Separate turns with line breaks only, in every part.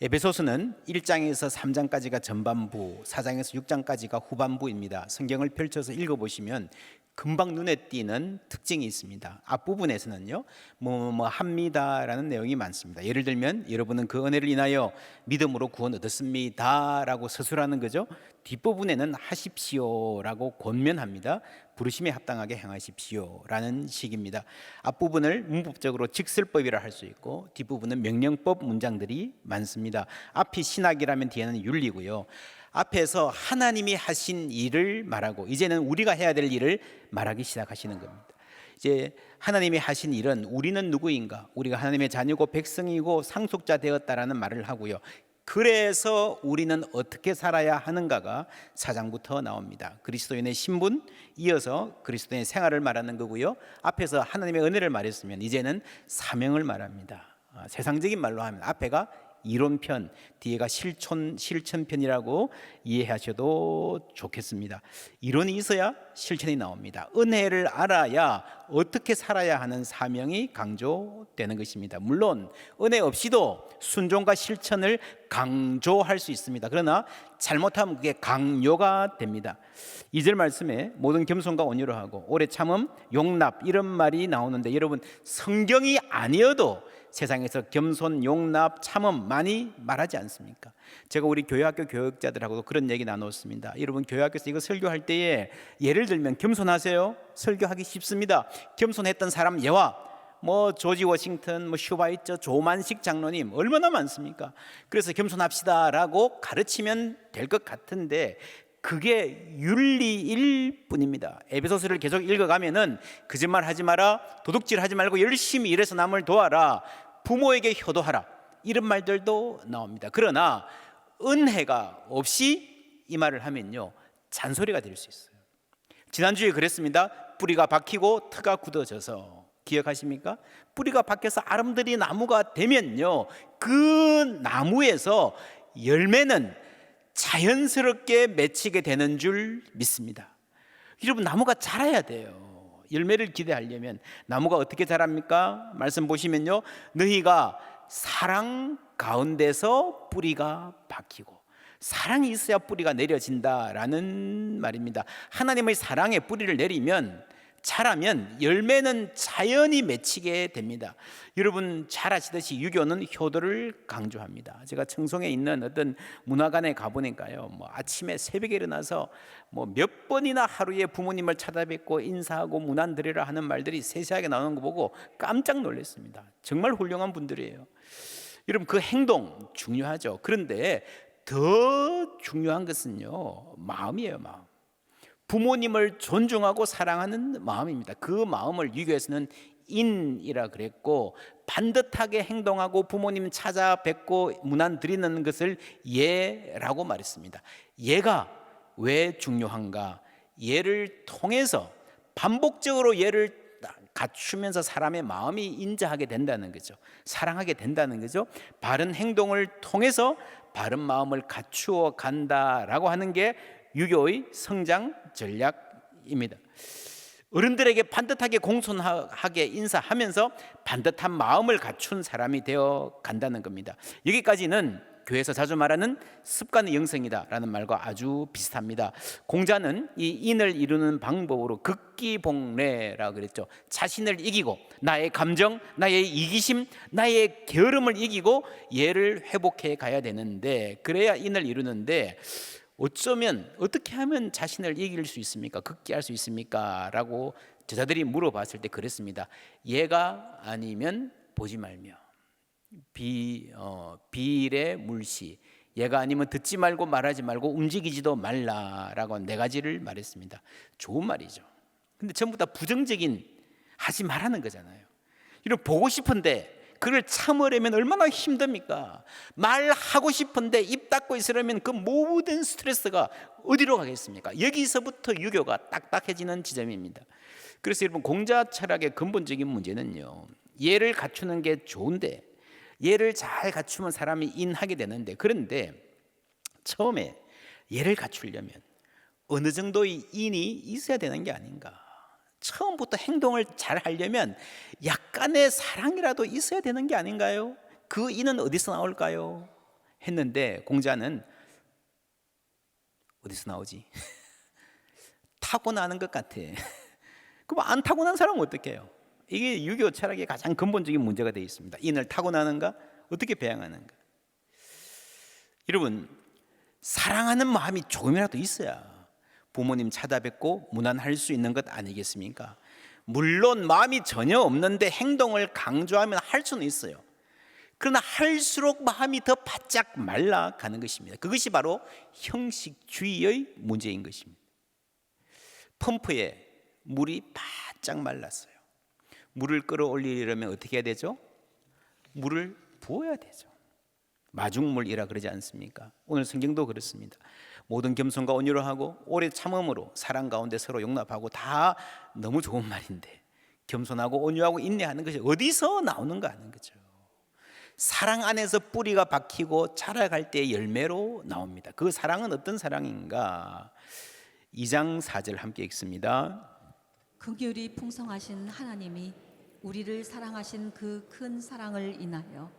에베소서는 1장에서 3장까지가 전반부, 4장에서 6장까지가 후반부입니다. 성경을 펼쳐서 읽어보시면 금방 눈에 띄는 특징이 있습니다. 앞부분에서는요, 합니다라는 내용이 많습니다. 예를 들면 여러분은 그 은혜를 인하여 믿음으로 구원 얻었습니다라고 서술하는 거죠. 뒷부분에는 하십시오라고 권면합니다. 부르심에 합당하게 행하십시오라는 식입니다. 앞부분을 문법적으로 직설법이라 할 수 있고 뒷부분은 명령법 문장들이 많습니다. 앞이 신학이라면 뒤에는 윤리고요. 앞에서 하나님이 하신 일을 말하고 이제는 우리가 해야 될 일을 말하기 시작하시는 겁니다. 이제 하나님이 하신 일은 우리는 누구인가? 우리가 하나님의 자녀고 백성이고 상속자 되었다라는 말을 하고요. 그래서 우리는 어떻게 살아야 하는가가 4장부터 나옵니다. 그리스도인의 신분, 이어서 그리스도인의 생활을 말하는 거고요. 앞에서 하나님의 은혜를 말했으면 이제는 사명을 말합니다. 세상적인 말로 하면 앞에가 이론편, 뒤에가 실천편이라고 이해하셔도 좋겠습니다. 이론이 있어야 실천이 나옵니다. 은혜를 알아야 어떻게 살아야 하는 사명이 강조되는 것입니다. 물론 은혜 없이도 순종과 실천을 강조할 수 있습니다. 그러나 잘못하면 그게 강요가 됩니다. 2절 말씀에 모든 겸손과 온유로 하고 오래 참음, 용납 이런 말이 나오는데 여러분 성경이 아니어도 세상에서 겸손, 용납, 참음 많이 말하지 않습니까? 제가 우리 교회학교 교역자들하고도 그런 얘기 나눴습니다. 여러분 교회학교에서 이거 설교할 때에 예를 들면 겸손하세요? 설교하기 쉽습니다. 겸손했던 사람 예화 조지 워싱턴, 슈바이처, 조만식 장로님 얼마나 많습니까? 그래서 겸손합시다라고 가르치면 될 것 같은데 그게 윤리일 뿐입니다. 에베소서를 계속 읽어가면은 거짓말 하지 마라, 도둑질 하지 말고 열심히 일해서 남을 도와라, 부모에게 효도하라 이런 말들도 나옵니다. 그러나 은혜가 없이 이 말을 하면요 잔소리가 될 수 있어요. 지난주에 그랬습니다. 뿌리가 박히고 트가 굳어져서 기억하십니까? 뿌리가 박혀서 아름드리 나무가 되면요 그 나무에서 열매는 자연스럽게 맺히게 되는 줄 믿습니다. 여러분 나무가 자라야 돼요. 열매를 기대하려면 나무가 어떻게 자랍니까? 말씀 보시면요 너희가 사랑 가운데서 뿌리가 박히고 사랑이 있어야 뿌리가 내려진다라는 말입니다. 하나님의 사랑에 뿌리를 내리면 자라면 열매는 자연히 맺히게 됩니다. 여러분 잘 아시듯이 유교는 효도를 강조합니다. 제가 청송에 있는 어떤 문화관에 가보니까요 아침에 새벽에 일어나서 몇 번이나 하루에 부모님을 찾아뵙고 인사하고 문안 드리라 하는 말들이 세세하게 나오는 거 보고 깜짝 놀랐습니다. 정말 훌륭한 분들이에요. 여러분 그 행동 중요하죠. 그런데 더 중요한 것은요 마음이에요. 마음. 부모님을 존중하고 사랑하는 마음입니다. 그 마음을 유교에서는 인이라 그랬고 반듯하게 행동하고 부모님 찾아뵙고 문안 드리는 것을 예라고 말했습니다. 예가 왜 중요한가? 예를 통해서 반복적으로 예를 갖추면서 사람의 마음이 인자하게 된다는 거죠. 사랑하게 된다는 거죠. 바른 행동을 통해서 바른 마음을 갖추어 간다라고 하는 게 유교의 성장 전략입니다. 어른들에게 반듯하게 공손하게 인사하면서 반듯한 마음을 갖춘 사람이 되어 간다는 겁니다. 여기까지는 교회에서 자주 말하는 습관의 영성이다라는 말과 아주 비슷합니다. 공자는 이 인을 이루는 방법으로 극기복례라고 그랬죠. 자신을 이기고 나의 감정, 나의 이기심, 나의 게으름을 이기고 예를 회복해 가야 되는데 그래야 인을 이루는데 어쩌면 어떻게 하면 자신을 이길 수 있습니까? 극기할 수 있습니까? 라고 제자들이 물어봤을 때 그랬습니다. 예가 아니면 보지 말며 비일의 물시 예가 아니면 듣지 말고 말하지 말고 움직이지도 말라라고 네 가지를 말했습니다. 좋은 말이죠. 근데 전부 다 부정적인 하지 말라는 거잖아요. 이런 보고 싶은데 그걸 참으려면 얼마나 힘듭니까? 말하고 싶은데 입 닫고 있으려면 그 모든 스트레스가 어디로 가겠습니까? 여기서부터 유교가 딱딱해지는 지점입니다. 그래서 여러분 공자 철학의 근본적인 문제는요 예를 갖추는 게 좋은데 예를 잘 갖추면 사람이 인하게 되는데 그런데 처음에 예를 갖추려면 어느 정도의 인이 있어야 되는 게 아닌가. 처음부터 행동을 잘 하려면 약간의 사랑이라도 있어야 되는 게 아닌가요? 그 인은 어디서 나올까요? 했는데 공자는 어디서 나오지? 타고나는 것 같아. 그럼 안 타고난 사람은 어떻게 해요? 이게 유교 철학의 가장 근본적인 문제가 되어 있습니다. 인을 타고나는가? 어떻게 배양하는가? 여러분, 사랑하는 마음이 조금이라도 있어야 부모님 찾아뵙고 무난할 수 있는 것 아니겠습니까? 물론 마음이 전혀 없는데 행동을 강조하면 할 수는 있어요. 그러나 할수록 마음이 더 바짝 말라가는 것입니다. 그것이 바로 형식주의의 문제인 것입니다. 펌프에 물이 바짝 말랐어요. 물을 끌어올리려면 어떻게 해야 되죠? 물을 부어야 되죠. 마중물이라 그러지 않습니까? 오늘 성경도 그렇습니다. 모든 겸손과 온유로 하고 오래 참음으로 사랑 가운데 서로 용납하고 다 너무 좋은 말인데 겸손하고 온유하고 인내하는 것이 어디서 나오는가 하는 거죠. 사랑 안에서 뿌리가 박히고 자라갈 때 열매로 나옵니다. 그 사랑은 어떤 사랑인가? 2장 4절 함께 읽습니다.
긍휼이 풍성하신 하나님이 우리를 사랑하신 그 큰 사랑을 인하여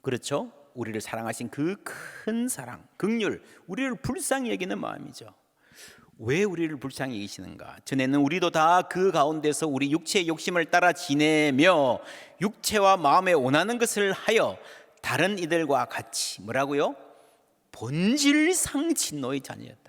그렇죠? 우리를 사랑하신 그 큰 사랑, 긍휼, 우리를 불쌍히 여기는 마음이죠. 왜 우리를 불쌍히 여기시는가? 전에는 우리도 다 그 가운데서 우리 육체의 욕심을 따라 지내며 육체와 마음에 원하는 것을 하여 다른 이들과 같이 뭐라고요? 본질상 진노의 자녀였다.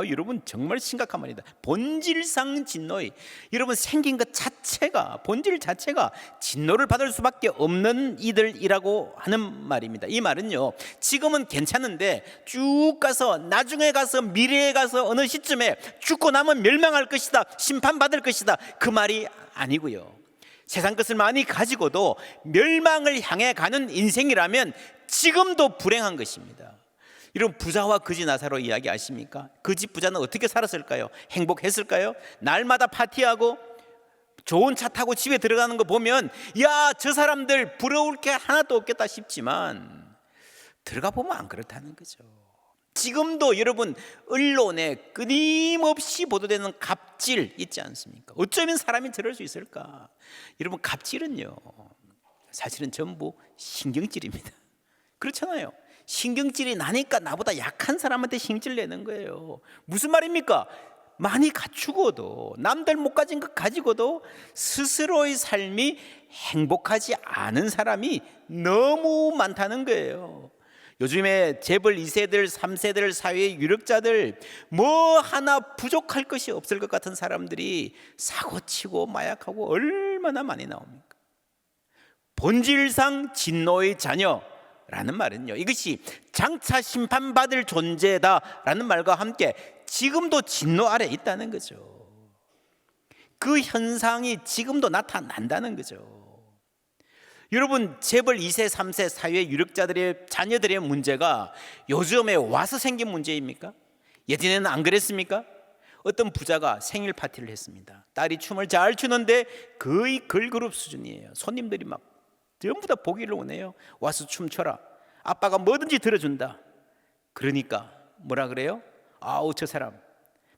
여러분 정말 심각한 말이다. 본질상 진노의, 여러분 생긴 것 자체가, 본질 자체가 진노를 받을 수밖에 없는 이들이라고 하는 말입니다. 이 말은요, 지금은 괜찮은데 쭉 가서 나중에 가서 미래에 가서 어느 시점에 죽고 나면 멸망할 것이다, 심판받을 것이다, 그 말이 아니고요. 세상 것을 많이 가지고도 멸망을 향해 가는 인생이라면 지금도 불행한 것입니다. 여러분, 부자와 거지 나사로 이야기 아십니까? 그 집 부자는 어떻게 살았을까요? 행복했을까요? 날마다 파티하고 좋은 차 타고 집에 들어가는 거 보면 야, 저 사람들 부러울 게 하나도 없겠다 싶지만 들어가 보면 안 그렇다는 거죠. 지금도 여러분 언론에 끊임없이 보도되는 갑질 있지 않습니까? 어쩌면 사람이 저럴 수 있을까? 여러분, 갑질은요 사실은 전부 신경질입니다. 그렇잖아요. 신경질이 나니까 나보다 약한 사람한테 신경질 내는 거예요. 무슨 말입니까? 많이 갖추고도, 남들 못 가진 것 가지고도 스스로의 삶이 행복하지 않은 사람이 너무 많다는 거예요. 요즘에 재벌 2세들, 3세들, 사회의 유력자들 뭐 하나 부족할 것이 없을 것 같은 사람들이 사고치고 마약하고 얼마나 많이 나옵니까? 본질상 진노의 자녀 라는 말은요, 이것이 장차 심판받을 존재다라는 말과 함께 지금도 진노 아래 있다는 거죠. 그 현상이 지금도 나타난다는 거죠. 여러분, 재벌 2세, 3세 사회 유력자들의 자녀들의 문제가 요즘에 와서 생긴 문제입니까? 예전에는 안 그랬습니까? 어떤 부자가 생일 파티를 했습니다. 딸이 춤을 잘 추는데 거의 걸그룹 수준이에요. 손님들이 막 전부 다 보기를 원해요. 와서 춤춰라. 아빠가 뭐든지 들어준다. 그러니까 뭐라 그래요? 아우, 저 사람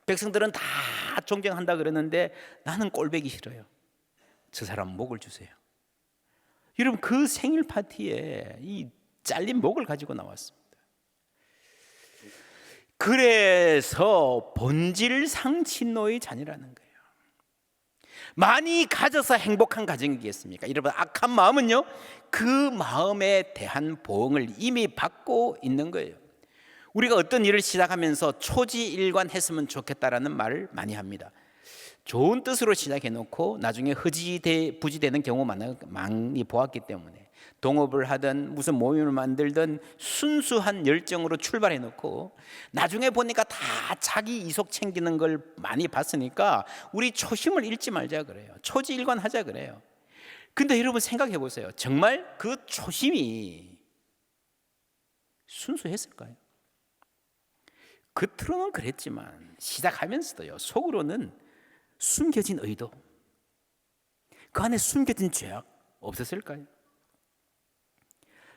백성들은 다 존경한다 그러는데 나는 꼴보기 싫어요. 저 사람 목을 주세요. 여러분, 그 생일 파티에 이 잘린 목을 가지고 나왔습니다. 그래서 본질상 진노의 자녀라는 거예요. 많이 가져서 행복한 가정이겠습니까? 여러분, 악한 마음은요, 그 마음에 대한 보응을 이미 받고 있는 거예요. 우리가 어떤 일을 시작하면서 초지일관했으면 좋겠다라는 말을 많이 합니다. 좋은 뜻으로 시작해놓고 나중에 부지되는 경우 많이 보았기 때문에, 동업을 하든 무슨 모임을 만들든 순수한 열정으로 출발해놓고 나중에 보니까 다 자기 이속 챙기는 걸 많이 봤으니까 우리 초심을 잃지 말자 그래요. 초지일관하자 그래요. 근데 여러분 생각해 보세요. 정말 그 초심이 순수했을까요? 겉으로는 그랬지만 시작하면서도요, 속으로는 숨겨진 의도, 그 안에 숨겨진 죄악 없었을까요?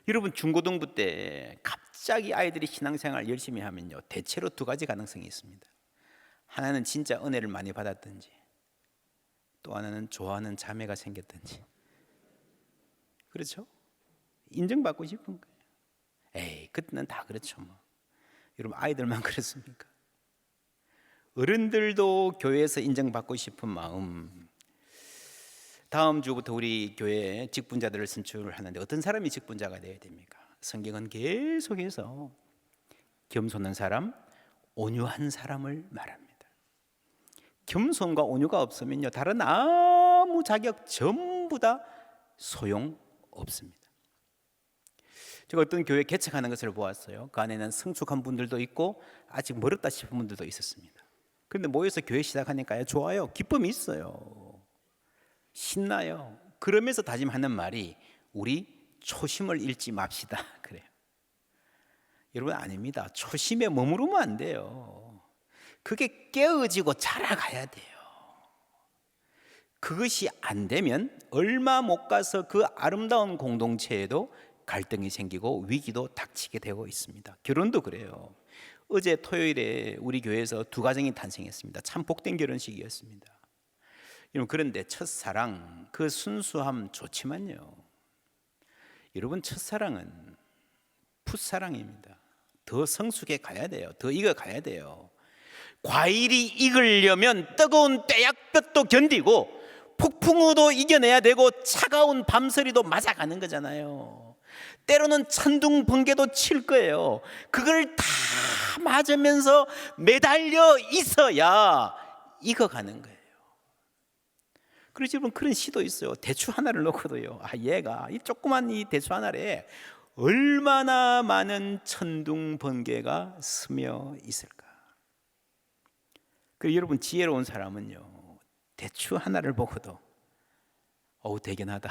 여러분, 중고등부 때 갑자기 아이들이 신앙생활 열심히 하면요, 대체로 두 가지 가능성이 있습니다. 하나는 진짜 은혜를 많이 받았든지, 또 하나는 좋아하는 자매가 생겼든지. 그렇죠? 인정받고 싶은 거예요. 에이, 그때는 다 그렇죠 뭐. 여러분 아이들만 그렇습니까? 어른들도 교회에서 인정받고 싶은 마음. 다음 주부터 우리 교회에 직분자들을 선출하는데 어떤 사람이 직분자가 되어야 됩니까? 성경은 계속해서 겸손한 사람, 온유한 사람을 말합니다. 겸손과 온유가 없으면요, 다른 아무 자격 전부 다 소용 없습니다. 제가 어떤 교회 개척하는 것을 보았어요. 그 안에는 성숙한 분들도 있고 아직 멀었다 싶은 분들도 있었습니다. 그런데 모여서 교회 시작하니까요, 좋아요. 기쁨이 있어요. 신나요. 그러면서 다짐하는 말이 우리 초심을 잃지 맙시다 그래요. 여러분 아닙니다. 초심에 머무르면 안 돼요. 그게 깨어지고 자라가야 돼요. 그것이 안 되면 얼마 못 가서 그 아름다운 공동체에도 갈등이 생기고 위기도 닥치게 되고 있습니다. 결혼도 그래요. 어제 토요일에 우리 교회에서 두 가정이 탄생했습니다. 참 복된 결혼식이었습니다. 여러분, 그런데 첫사랑, 그 순수함 좋지만요, 여러분 첫사랑은 풋사랑입니다. 더 성숙해 가야 돼요. 더 익어 가야 돼요. 과일이 익으려면 뜨거운 떼약볕도 견디고 폭풍우도 이겨내야 되고 차가운 밤서리도 맞아가는 거잖아요. 때로는 천둥 번개도 칠 거예요. 그걸 다 맞으면서 매달려 있어야 익어가는 거예요. 그래서 여러분 그런 시도 있어요. 대추 하나를 놓고도요, 얘가 이 조그만 이 대추 하나에 얼마나 많은 천둥 번개가 스며 있을까. 그리고 여러분 지혜로운 사람은요, 대추 하나를 보고도 어우 대견하다.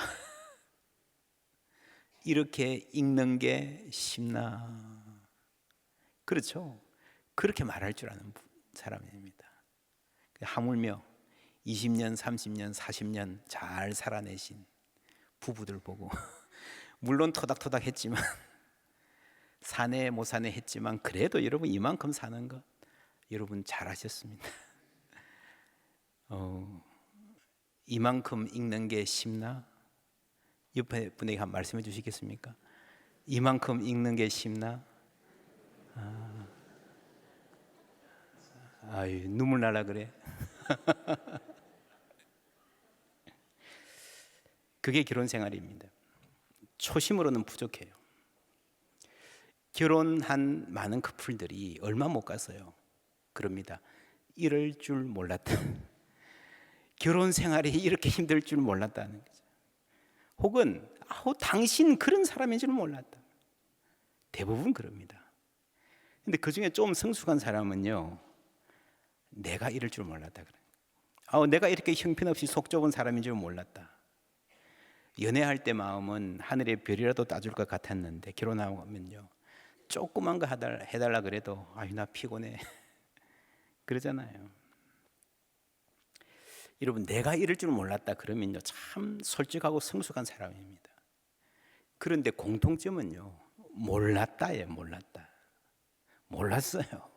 이렇게 읽는 게 쉽나. 그렇죠. 그렇게 말할 줄 아는 사람입니다. 하물며 20년, 30년, 40년 잘 살아내신 부부들 보고 물론 토닥토닥 했지만 사내 못 사내 했지만 그래도 여러분 이만큼 사는 것 여러분 잘하셨습니다. 이만큼 읽는 게 쉽나? 옆에 분에게 한 말씀해 주시겠습니까? 이만큼 읽는 게 쉽나? 아유, 눈물 날라 그래. 그게 결혼 생활입니다. 초심으로는 부족해요. 결혼한 많은 커플들이 얼마 못 갔어요. 그럽니다. 이럴 줄 몰랐다. 결혼 생활이 이렇게 힘들 줄 몰랐다는 거죠. 혹은 당신 그런 사람인 줄 몰랐다. 대부분 그럽니다. 근데 그 중에 좀 성숙한 사람은요, 내가 이럴 줄 몰랐다 그래요. 내가 이렇게 형편없이 속 좁은 사람인 줄 몰랐다. 연애할 때 마음은 하늘의 별이라도 따줄 것 같았는데 결혼하면요, 조그만 거 해달라 그래도 아유 나 피곤해 그러잖아요. 여러분 내가 이럴 줄 몰랐다 그러면요, 참 솔직하고 성숙한 사람입니다. 그런데 공통점은요, 몰랐다예요. 몰랐어요.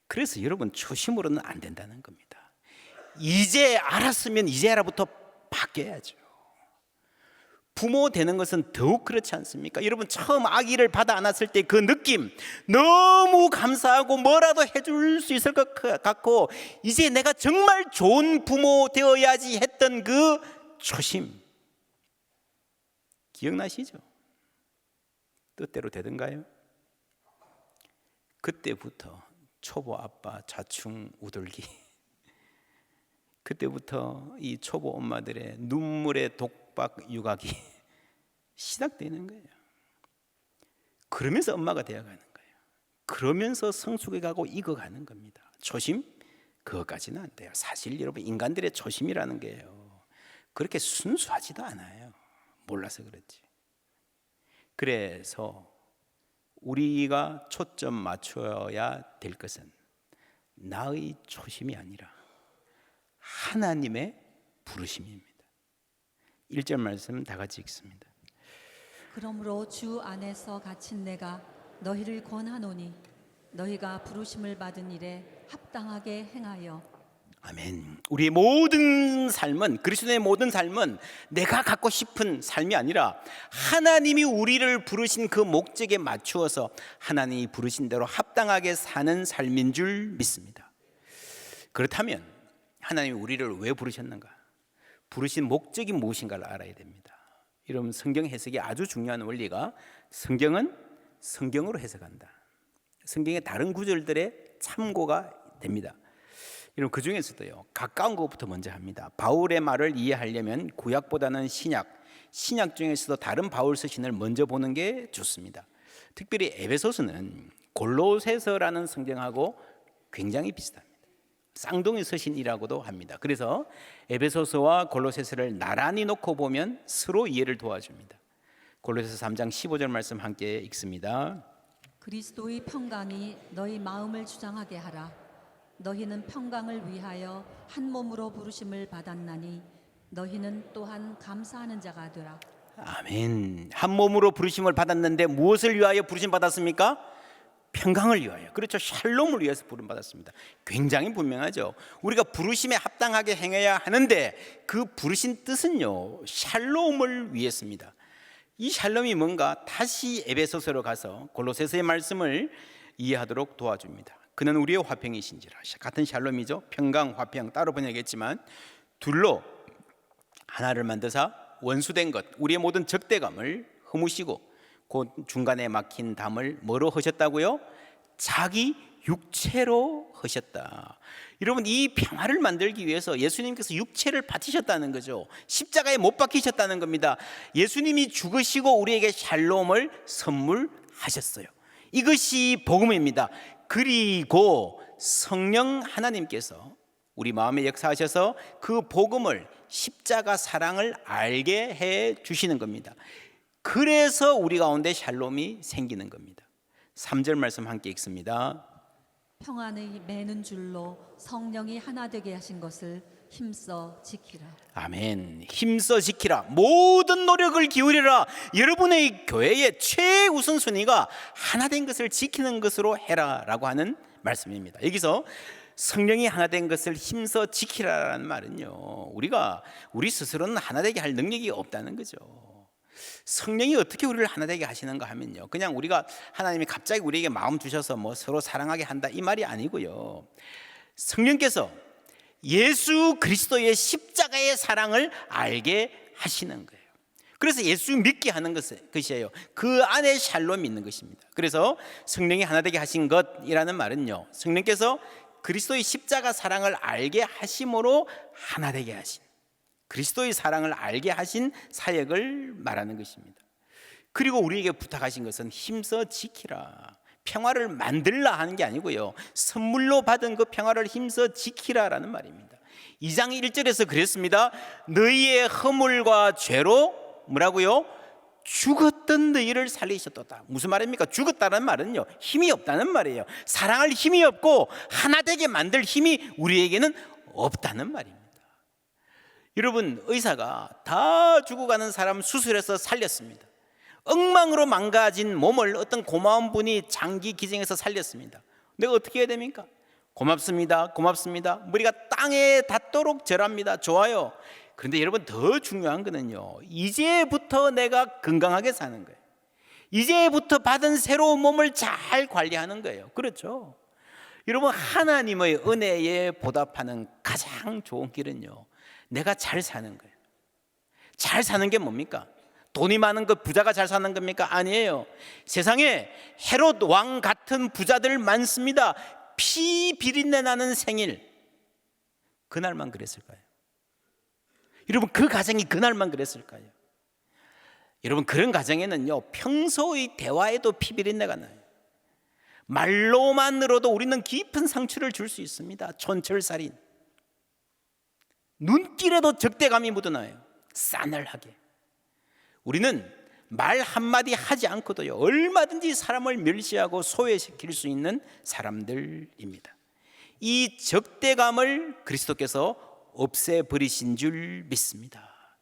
그래서 여러분 초심으로는 안 된다는 겁니다. 이제 알았으면 이제라부터 바뀌어야죠. 부모 되는 것은 더욱 그렇지 않습니까? 여러분 처음 아기를 받아 안았을 때 그 느낌 너무 감사하고 뭐라도 해줄 수 있을 것 같고 이제 내가 정말 좋은 부모 되어야지 했던 그 초심 기억나시죠? 뜻대로 되던가요? 그때부터 초보 아빠 좌충 우돌기, 그때부터 이 초보 엄마들의 눈물의 독박 육아기 시작되는 거예요. 그러면서 엄마가 되어가는 거예요. 그러면서 성숙해 가고 익어가는 겁니다. 초심? 그것까지는 안 돼요. 사실 여러분 인간들의 초심이라는 게요, 그렇게 순수하지도 않아요. 몰라서 그렇지. 그래서 우리가 초점 맞춰야 될 것은 나의 초심이 아니라 하나님의 부르심입니다. 1절 말씀 다 같이 읽습니다.
그러므로 주 안에서 갇힌 내가 너희를 권하노니 너희가 부르심을 받은 일에 합당하게 행하여
아멘. 우리의 모든 삶은, 그리스도의 모든 삶은 내가 갖고 싶은 삶이 아니라 하나님이 우리를 부르신 그 목적에 맞추어서 하나님이 부르신 대로 합당하게 사는 삶인 줄 믿습니다. 그렇다면 하나님이 우리를 왜 부르셨는가? 부르신 목적이 무엇인가를 알아야 됩니다. 여러분, 성경 해석이 아주 중요한 원리가, 성경은 성경으로 해석한다. 성경의 다른 구절들의 참고가 됩니다. 여러분, 그 중에서도요, 가까운 것부터 먼저 합니다. 바울의 말을 이해하려면 구약보다는 신약 중에서도 다른 바울 서신을 먼저 보는 게 좋습니다. 특별히 에베소서는 골로새서라는 성경하고 굉장히 비슷합니다. 쌍둥이 서신이라고도 합니다. 그래서 에베소서와 골로새서를 나란히 놓고 보면 서로 이해를 도와줍니다. 골로새서 3장 15절 말씀 함께 읽습니다.
그리스도의 평강이 너희 마음을 주장하게 하라. 너희는 평강을 위하여 한 몸으로 부르심을 받았나니 너희는 또한 감사하는 자가 되라.
아멘. 한 몸으로 부르심을 받았는데 무엇을 위하여 부르심 받았습니까? 평강을 위하여. 그렇죠. 샬롬을 위해서 부름 받았습니다. 굉장히 분명하죠. 우리가 부르심에 합당하게 행해야 하는데 그 부르신 뜻은요, 샬롬을 위해서입니다. 이 샬롬이 뭔가 다시 에베소서로 가서 골로새서의 말씀을 이해하도록 도와줍니다. 그는 우리의 화평이신지라. 같은 샬롬이죠. 평강, 화평 따로 번역했지만 둘로 하나를 만드사 원수된 것, 우리의 모든 적대감을 허무시고 곧 중간에 막힌 담을 뭐로 하셨다고요? 자기 육체로 하셨다. 여러분, 이 평화를 만들기 위해서 예수님께서 육체를 바치셨다는 거죠. 십자가에 못 박히셨다는 겁니다. 예수님이 죽으시고 우리에게 샬롬을 선물하셨어요. 이것이 복음입니다. 그리고 성령 하나님께서 우리 마음에 역사하셔서 그 복음을, 십자가 사랑을 알게 해 주시는 겁니다. 그래서 우리 가운데 샬롬이 생기는 겁니다. 3절 말씀 함께 읽습니다.
평안의 매는 줄로 성령이 하나 되게 하신 것을 힘써 지키라.
아멘. 힘써 지키라. 모든 노력을 기울이라. 여러분의 교회의 최우선순위가 하나 된 것을 지키는 것으로 해라라고 하는 말씀입니다. 여기서 성령이 하나 된 것을 힘써 지키라라는 말은요, 우리 스스로는 하나 되게 할 능력이 없다는 거죠. 성령이 어떻게 우리를 하나 되게 하시는가 하면요, 그냥 우리가 하나님이 갑자기 우리에게 마음 주셔서 뭐 서로 사랑하게 한다 이 말이 아니고요, 성령께서 예수 그리스도의 십자가의 사랑을 알게 하시는 거예요. 그래서 예수 믿게 하는 것이에요. 그 안에 샬롬이 있는 것입니다. 그래서 성령이 하나 되게 하신 것이라는 말은요, 성령께서 그리스도의 십자가 사랑을 알게 하심으로 하나 되게 하신, 그리스도의 사랑을 알게 하신 사역을 말하는 것입니다. 그리고 우리에게 부탁하신 것은 힘써 지키라. 평화를 만들라 하는 게 아니고요, 선물로 받은 그 평화를 힘써 지키라라는 말입니다. 2장 1절에서 그랬습니다. 너희의 허물과 죄로 뭐라고요? 죽었던 너희를 살리셨도다. 무슨 말입니까? 죽었다는 말은요, 힘이 없다는 말이에요. 사랑할 힘이 없고 하나 되게 만들 힘이 우리에게는 없다는 말입니다. 여러분, 의사가 다 죽어가는 사람 수술해서 살렸습니다. 엉망으로 망가진 몸을 어떤 고마운 분이 장기 기증해서 살렸습니다. 내가 어떻게 해야 됩니까? 고맙습니다, 고맙습니다. 머리가 땅에 닿도록 절합니다. 좋아요. 그런데 여러분, 더 중요한 거는요, 이제부터 내가 건강하게 사는 거예요. 이제부터 받은 새로운 몸을 잘 관리하는 거예요. 그렇죠? 여러분, 하나님의 은혜에 보답하는 가장 좋은 길은요, 내가 잘 사는 거예요. 잘 사는 게 뭡니까? 돈이 많은 것, 부자가 잘 사는 겁니까? 아니에요. 세상에 헤롯 왕 같은 부자들 많습니다. 피 비린내 나는 생일, 그날만 그랬을까요? 여러분, 그 가정이 그날만 그랬을까요? 여러분, 그런 가정에는요, 평소의 대화에도 피 비린내가 나요. 말로만으로도 우리는 깊은 상처를 줄 수 있습니다. 촌철살인, 눈길에도 적대감이 묻어나요. 싸늘하게. 우리는 말 한마디 하지 않고도요, 얼마든지 사람을 멸시하고 소외시킬 수 있는 사람들입니다. 이 적대감을 그리스도께서 없애버리신 줄 믿습니다.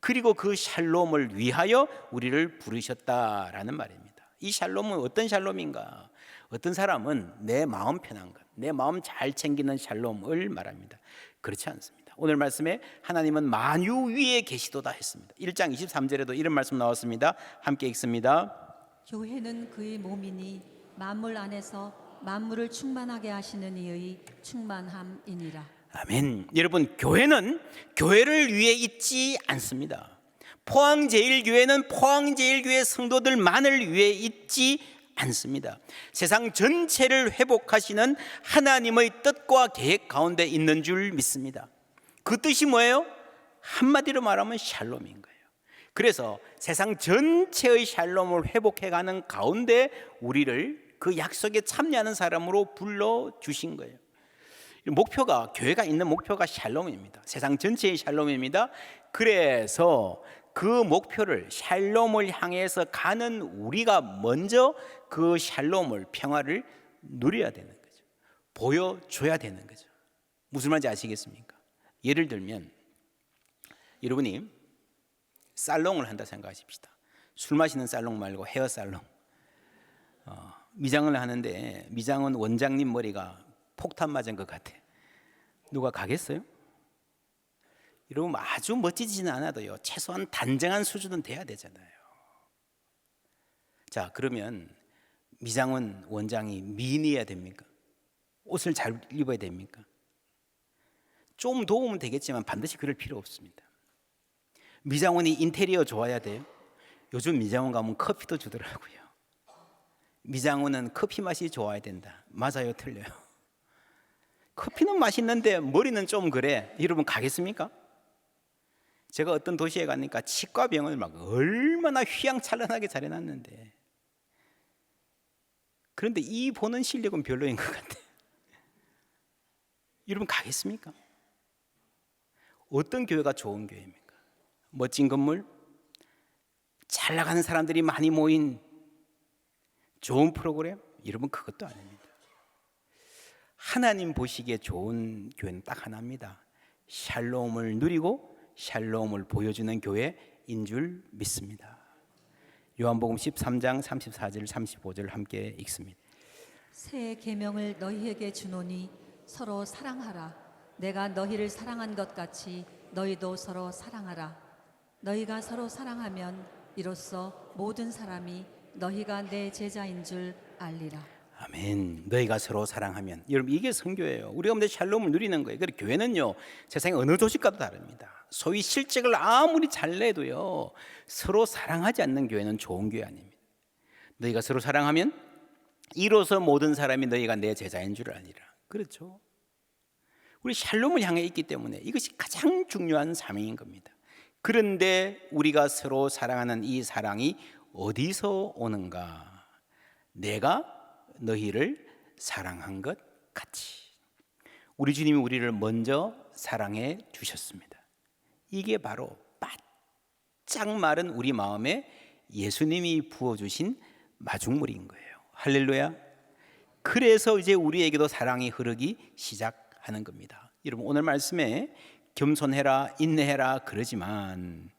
그리고 그 샬롬을 위하여 우리를 부르셨다라는 말입니다. 이 샬롬은 어떤 샬롬인가? 어떤 사람은 내 마음 편한 것, 내 마음 잘 챙기는 샬롬을 말합니다. 그렇지 않습니다. 오늘 말씀에 하나님은 만유 위에 계시도다 했습니다. 1장 23절에도 이런 말씀 나왔습니다. 함께 읽습니다.
교회는 그의 몸이니 만물 안에서 만물을 충만하게 하시는 이의 충만함이니라.
아멘. 여러분, 교회는 교회를 위해 있지 않습니다. 포항제일교회는 포항제일교회 성도들만을 위해 있지 않습니다. 세상 전체를 회복하시는 하나님의 뜻과 계획 가운데 있는 줄 믿습니다. 그 뜻이 뭐예요? 한마디로 말하면 샬롬인 거예요. 그래서 세상 전체의 샬롬을 회복해가는 가운데 우리를 그 약속에 참여하는 사람으로 불러주신 거예요. 목표가, 교회가 있는 목표가 샬롬입니다. 세상 전체의 샬롬입니다. 그래서 그 목표를, 샬롬을 향해서 가는 우리가 먼저 그 샬롬을, 평화를 누려야 되는 거죠. 보여줘야 되는 거죠. 무슨 말인지 아시겠습니까? 예를 들면 여러분이 살롱을 한다 생각하십시다. 술 마시는 살롱 말고 헤어 살롱. 미장을 하는데 미장은 원장님 머리가 폭탄 맞은 것 같아. 누가 가겠어요? 여러분, 아주 멋지지는 않아도요, 최소한 단정한 수준은 돼야 되잖아요. 자, 그러면 미장원 원장이 미인이어야 됩니까? 옷을 잘 입어야 됩니까? 좀 도우면 되겠지만 반드시 그럴 필요 없습니다. 미장원이 인테리어 좋아야 돼요? 요즘 미장원 가면 커피도 주더라고요. 미장원은 커피 맛이 좋아야 된다. 맞아요, 틀려요? 커피는 맛있는데 머리는 좀 그래. 여러분 가겠습니까? 제가 어떤 도시에 가니까 치과병을 막 얼마나 휘황찬란하게 잘 해놨는데, 그런데 이 보는 실력은 별로인 것 같아요. 여러분 가겠습니까? 어떤 교회가 좋은 교회입니까? 멋진 건물, 잘 나가는 사람들이 많이 모인 좋은 프로그램? 여러분 그것도 아닙니다. 하나님 보시기에 좋은 교회는 딱 하나입니다. 샬롬을 누리고 샬롬을 보여주는 교회인 줄 믿습니다. 요한복음 13장 34절 35절 함께 읽습니다.
새 계명을 너희에게 주노니 서로 사랑하라. 내가 너희를 사랑한 것 같이 너희도 서로 사랑하라. 너희가 서로 사랑하면 이로써 모든 사람이 너희가 내 제자인 줄 알리라.
아멘. 너희가 서로 사랑하면, 여러분 이게 선교예요. 우리가 먼저 샬롬을 누리는 거예요. 그리고 교회는요, 세상의 어느 조직과도 다릅니다. 소위 실직을 아무리 잘 내도요, 서로 사랑하지 않는 교회는 좋은 교회 아닙니다. 너희가 서로 사랑하면 이로써 모든 사람이 너희가 내 제자인 줄 알리라. 그렇죠? 우리 샬롬을 향해 있기 때문에 이것이 가장 중요한 사명인 겁니다. 그런데 우리가 서로 사랑하는 이 사랑이 어디서 오는가? 내가 너희를 사랑한 것 같이. 우리 주님이 우리를 먼저 사랑해 주셨습니다. 이게 바로 바짝 마른 우리 마음에 예수님이 부어주신 마중물인 거예요. 할렐루야. 그래서 이제 우리에게도 사랑이 흐르기 시작하는 겁니다. 여러분 오늘 말씀에 겸손해라, 인내해라 그러지만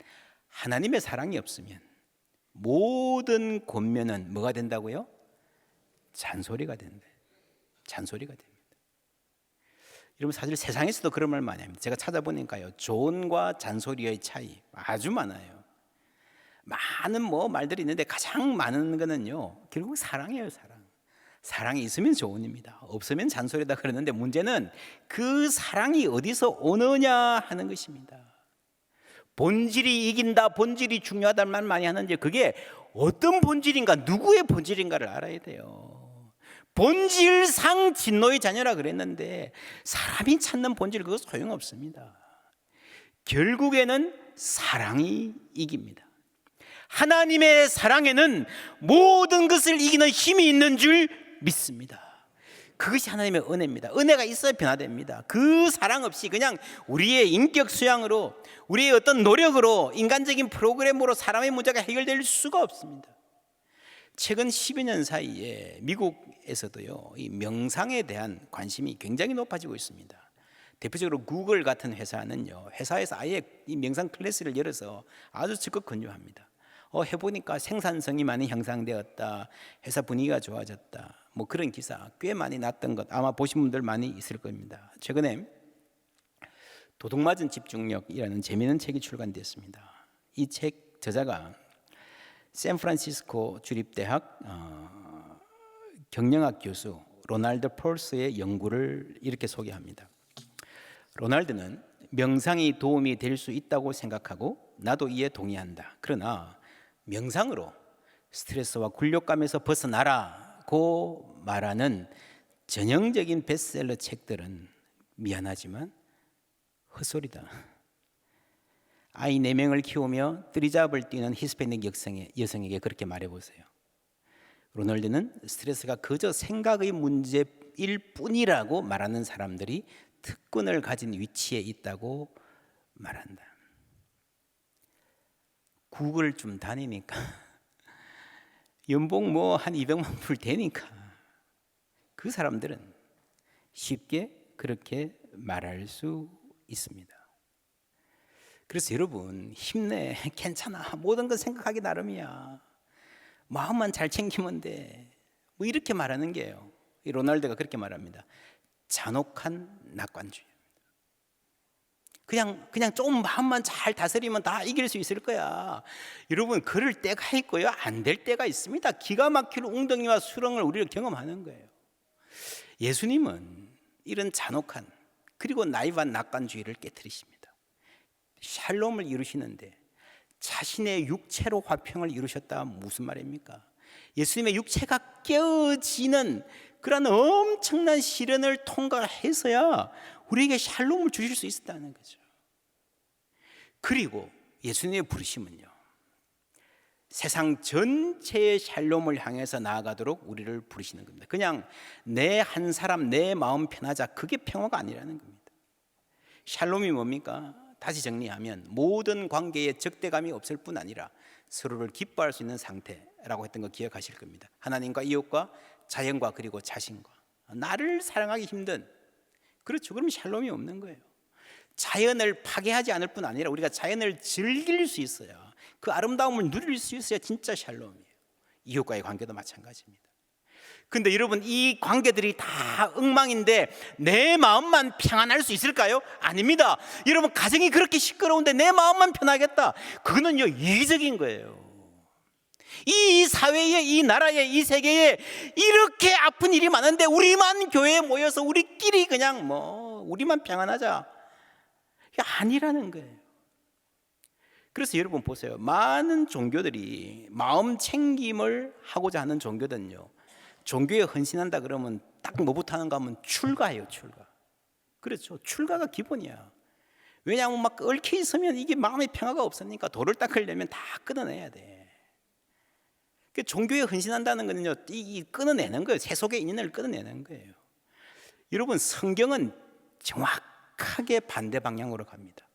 하나님의 사랑이 없으면 모든 권면은 뭐가 된다고요? 잔소리가 된다. 잔소리가 됩니다. 여러분 사실 세상에서도 그런 말 많이 합니다. 제가 찾아보니까요, 조언과 잔소리의 차이 아주 많아요. 많은 말들이 있는데 가장 많은 거는요, 결국 사랑이에요. 사랑이 있으면 조언입니다. 없으면 잔소리다 그러는데 문제는 그 사랑이 어디서 오느냐 하는 것입니다. 본질이 이긴다, 본질이 중요하다는 말 많이 하는데 그게 어떤 본질인가, 누구의 본질인가를 알아야 돼요. 본질상 진노의 자녀라 그랬는데 사람이 찾는 본질 그거 소용없습니다. 결국에는 사랑이 이깁니다. 하나님의 사랑에는 모든 것을 이기는 힘이 있는 줄 믿습니다. 그것이 하나님의 은혜입니다. 은혜가 있어야 변화됩니다. 그 사랑 없이 그냥 우리의 인격 수양으로, 우리의 어떤 노력으로, 인간적인 프로그램으로 사람의 문제가 해결될 수가 없습니다. 최근 10여 년 사이에 미국에서도요, 이 명상에 대한 관심이 굉장히 높아지고 있습니다. 대표적으로 구글 같은 회사는요, 회사에서 아예 이 명상 클래스를 열어서 아주 적극 권유합니다. 해보니까 생산성이 많이 향상되었다, 회사 분위기가 좋아졌다, 뭐 그런 기사 꽤 많이 났던 것 아마 보신 분들 많이 있을 겁니다. 최근에 도둑맞은 집중력이라는 재미있는 책이 출간됐습니다. 이 책 저자가 샌프란시스코 주립대학 경영학 교수 로날드 폴스의 연구를 이렇게 소개합니다. 로날드는 명상이 도움이 될 수 있다고 생각하고 나도 이에 동의한다. 그러나 명상으로 스트레스와 굴욕감에서 벗어나라고 말하는 전형적인 베스트셀러 책들은 미안하지만 헛소리다. 아이 4명을 키우며 뜨리잡을 뛰는 히스패닉 여성에게 그렇게 말해보세요. 로널드는 스트레스가 그저 생각의 문제일 뿐이라고 말하는 사람들이 특권을 가진 위치에 있다고 말한다. 구글 좀 다니니까 연봉 뭐 한 200만 불 되니까 그 사람들은 쉽게 그렇게 말할 수 있습니다. 그래서 여러분 힘내, 괜찮아, 모든 건 생각하기 나름이야, 마음만 잘 챙기면 돼, 뭐 이렇게 말하는 게요. 이 로날드가 그렇게 말합니다. 잔혹한 낙관주의입니다. 그냥 좀 마음만 잘 다스리면 다 이길 수 있을 거야. 여러분 그럴 때가 있고요, 안 될 때가 있습니다. 기가 막힐 웅덩이와 수렁을 우리를 경험하는 거예요. 예수님은 이런 잔혹한 그리고 나이반 낙관주의를 깨뜨리십니다. 샬롬을 이루시는데 자신의 육체로 화평을 이루셨다. 무슨 말입니까? 예수님의 육체가 깨어지는 그런 엄청난 시련을 통과해서야 우리에게 샬롬을 주실 수 있었다는 거죠. 그리고 예수님의 부르심은요, 세상 전체의 샬롬을 향해서 나아가도록 우리를 부르시는 겁니다. 그냥 내 한 사람 내 마음 편하자, 그게 평화가 아니라는 겁니다. 샬롬이 뭡니까? 다시 정리하면 모든 관계에 적대감이 없을 뿐 아니라 서로를 기뻐할 수 있는 상태라고 했던 거 기억하실 겁니다. 하나님과 이웃과 자연과 그리고 자신과. 나를 사랑하기 힘든, 그렇죠, 그럼 샬롬이 없는 거예요. 자연을 파괴하지 않을 뿐 아니라 우리가 자연을 즐길 수 있어야, 그 아름다움을 누릴 수 있어야 진짜 샬롬이에요. 이웃과의 관계도 마찬가지입니다. 근데 여러분 이 관계들이 다 엉망인데 내 마음만 평안할 수 있을까요? 아닙니다. 여러분 가정이 그렇게 시끄러운데 내 마음만 편하겠다, 그거는요 이기적인 거예요. 이 사회에, 이 나라에, 이 세계에 이렇게 아픈 일이 많은데 우리만 교회에 모여서 우리끼리 그냥 우리만 평안하자, 이게 아니라는 거예요. 그래서 여러분 보세요. 많은 종교들이 마음 챙김을 하고자 하는 종교들은요, 종교에 헌신한다 그러면 딱 뭐부터 하는가 하면 출가예요. 출가. 그렇죠, 출가가 기본이야. 왜냐하면 막 얽혀 있으면 이게 마음의 평화가 없으니까 돌을 닦으려면 다 끊어내야 돼. 종교에 헌신한다는 거는요, 이 끊어내는 거예요. 세속의 인연을 끊어내는 거예요. 여러분 성경은 정확하게 반대 방향으로 갑니다.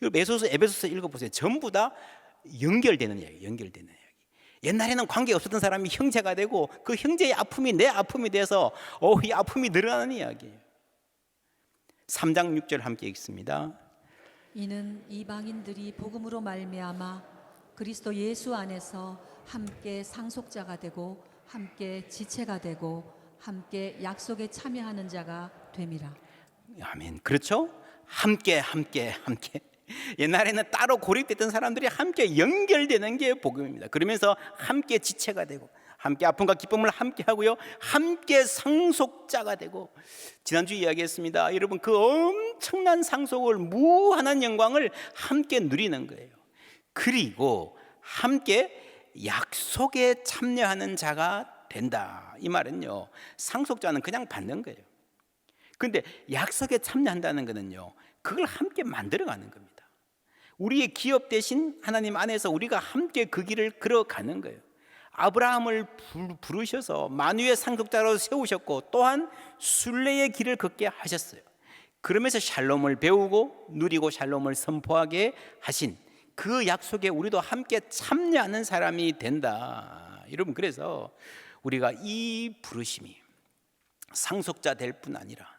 에베소서 읽어보세요. 전부 다 연결되는 이야기, 연결되는 이야기. 옛날에는 관계 없었던 사람이 형제가 되고 그 형제의 아픔이 내 아픔이 돼서 이 아픔이 늘어나는 이야기예요. 3장 6절 함께 읽습니다.
이는 이방인들이 복음으로 말미암아 그리스도 예수 안에서 함께 상속자가 되고 함께 지체가 되고 함께 약속에 참여하는 자가 됨이라.
아멘. 그렇죠? 함께. 옛날에는 따로 고립됐던 사람들이 함께 연결되는 게 복음입니다. 그러면서 함께 지체가 되고 함께 아픔과 기쁨을 함께 하고요, 함께 상속자가 되고, 지난주 이야기했습니다. 여러분 그 엄청난 상속을, 무한한 영광을 함께 누리는 거예요. 그리고 함께 약속에 참여하는 자가 된다. 이 말은요, 상속자는 그냥 받는 거예요. 그런데 약속에 참여한다는 것은요, 그걸 함께 만들어가는 겁니다. 우리의 기업 대신 하나님 안에서 우리가 함께 그 길을 걸어가는 거예요. 아브라함을 부르셔서 만유의 상속자로 세우셨고 또한 순례의 길을 걷게 하셨어요. 그러면서 샬롬을 배우고 누리고 샬롬을 선포하게 하신 그 약속에 우리도 함께 참여하는 사람이 된다. 여러분 그래서 우리가 이 부르심이 상속자 될 뿐 아니라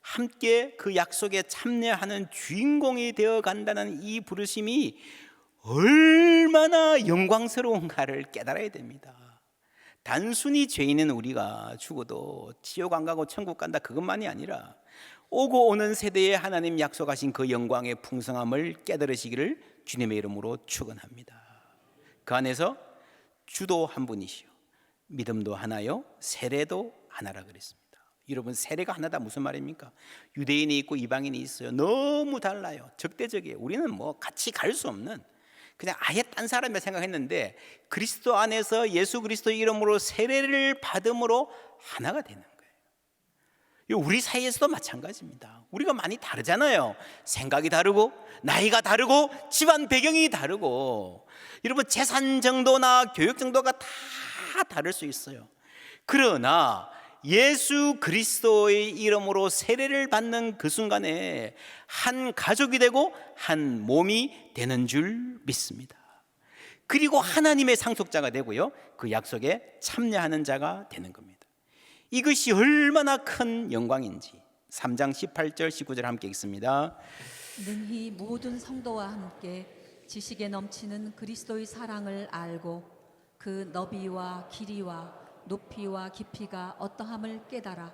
함께 그 약속에 참여하는 주인공이 되어 간다는 이 부르심이 얼마나 영광스러운가를 깨달아야 됩니다. 단순히 죄인은 우리가 죽어도 지옥 안 가고 천국 간다 그것만이 아니라 오고 오는 세대에 하나님 약속하신 그 영광의 풍성함을 깨달으시기를 주님의 이름으로 축원합니다. 그 안에서 주도 한 분이시요 믿음도 하나요 세례도 하나라 그랬습니다. 여러분, 세례가 하나다 무슨 말입니까? 유대인이 있고 이방인이 있어요. 너무 달라요. 적대적이에요. 우리는 뭐 같이 갈 수 없는, 그냥 아예 딴 사람이라 생각했는데 그리스도 안에서 예수 그리스도의 이름으로 세례를 받음으로 하나가 되는 거예요. 우리 사이에서도 마찬가지입니다. 우리가 많이 다르잖아요. 생각이 다르고 나이가 다르고 집안 배경이 다르고 여러분 재산 정도나 교육 정도가 다 다를 수 있어요. 그러나 예수 그리스도의 이름으로 세례를 받는 그 순간에 한 가족이 되고 한 몸이 되는 줄 믿습니다. 그리고 하나님의 상속자가 되고요, 그 약속에 참여하는 자가 되는 겁니다. 이것이 얼마나 큰 영광인지 3장 18절 19절 함께 읽습니다.
능히 모든 성도와 함께 지식에 넘치는 그리스도의 사랑을 알고 그 너비와 길이와 높이와 깊이가 어떠함을 깨달아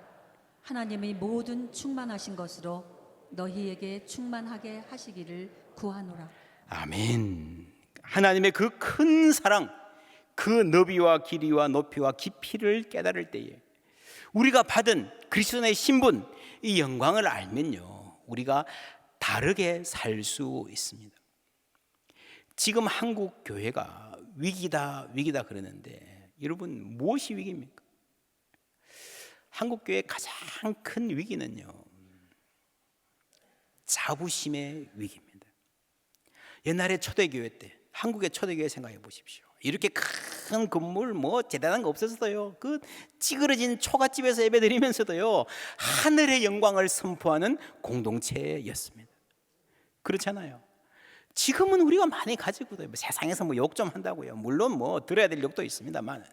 하나님의 모든 충만하신 것으로 너희에게 충만하게 하시기를 구하노라.
아멘. 하나님의 그 큰 사랑, 그 너비와 길이와 높이와 깊이를 깨달을 때에 우리가 받은 그리스도의 신분, 이 영광을 알면요, 우리가 다르게 살 수 있습니다. 지금 한국 교회가 위기다 그러는데 여러분, 무엇이 위기입니까? 한국 교회의 가장 큰 위기는요, 자부심의 위기입니다. 옛날에 초대교회 때, 한국의 초대교회 생각해 보십시오. 이렇게 큰 건물 뭐 대단한 거 없었어요. 그 찌그러진 초가집에서 예배드리면서도요, 하늘의 영광을 선포하는 공동체였습니다. 그렇잖아요. 지금은 우리가 많이 가지고도 세상에서 뭐 욕 좀 한다고요. 물론 뭐 들어야 될 욕도 있습니다만,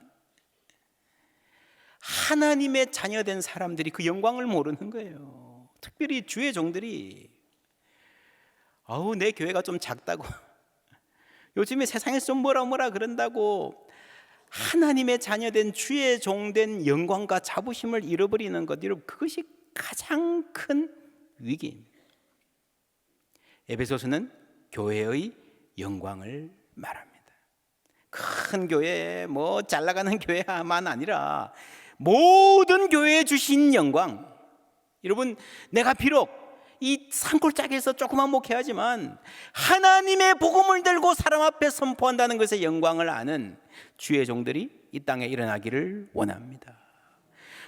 하나님의 자녀된 사람들이 그 영광을 모르는 거예요. 특별히 주의 종들이 내 교회가 좀 작다고 요즘에 세상에서 좀 뭐라 그런다고 하나님의 자녀된 주의 종된 영광과 자부심을 잃어버리는 것, 여러분, 그것이 가장 큰 위기입니다. 에베소서는 교회의 영광을 말합니다. 큰 교회, 뭐 잘 나가는 교회만 아니라 모든 교회에 주신 영광. 여러분, 내가 비록 이 산골짜기에서 조그만 목회하지만 하나님의 복음을 들고 사람 앞에 선포한다는 것의 영광을 아는 주의 종들이 이 땅에 일어나기를 원합니다.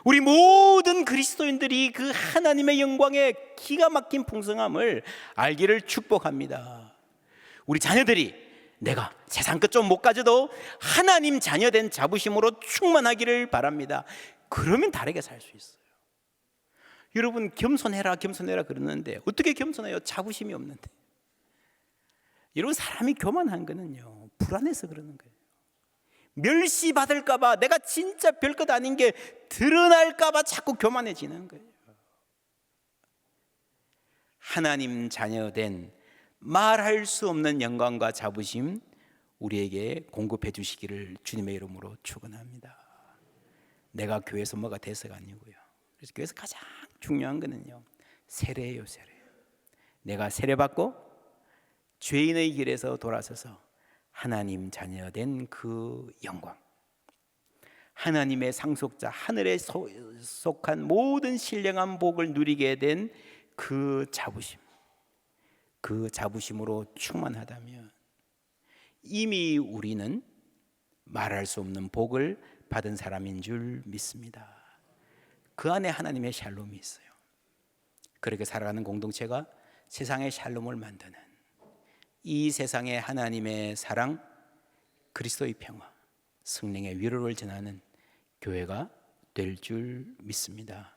우리 모든 그리스도인들이 그 하나님의 영광의 기가 막힌 풍성함을 알기를 축복합니다. 우리 자녀들이 내가 세상 끝 좀 못 가져도 하나님 자녀된 자부심으로 충만하기를 바랍니다. 그러면 다르게 살 수 있어요. 여러분, 겸손해라 그러는데 어떻게 겸손해요? 자부심이 없는데. 여러분, 사람이 교만한 거는요, 불안해서 그러는 거예요. 멸시받을까 봐, 내가 진짜 별것 아닌 게 드러날까 봐 자꾸 교만해지는 거예요. 하나님 자녀된 말할 수 없는 영광과 자부심 우리에게 공급해 주시기를 주님의 이름으로 축원합니다. 내가 교회에서 뭐가 돼서가 아니고요. 그래서 교회에서 가장 중요한 거는요, 세례예요, 세례. 내가 세례받고 죄인의 길에서 돌아서서 하나님 자녀된 그 영광, 하나님의 상속자, 하늘에 속한 모든 신령한 복을 누리게 된 그 자부심, 그 자부심으로 충만하다면 이미 우리는 말할 수 없는 복을 받은 사람인 줄 믿습니다. 그 안에 하나님의 샬롬이 있어요. 그렇게 살아가는 공동체가 세상의 샬롬을 만드는, 이 세상에 하나님의 사랑, 그리스도의 평화, 성령의 위로를 전하는 교회가 될 줄 믿습니다.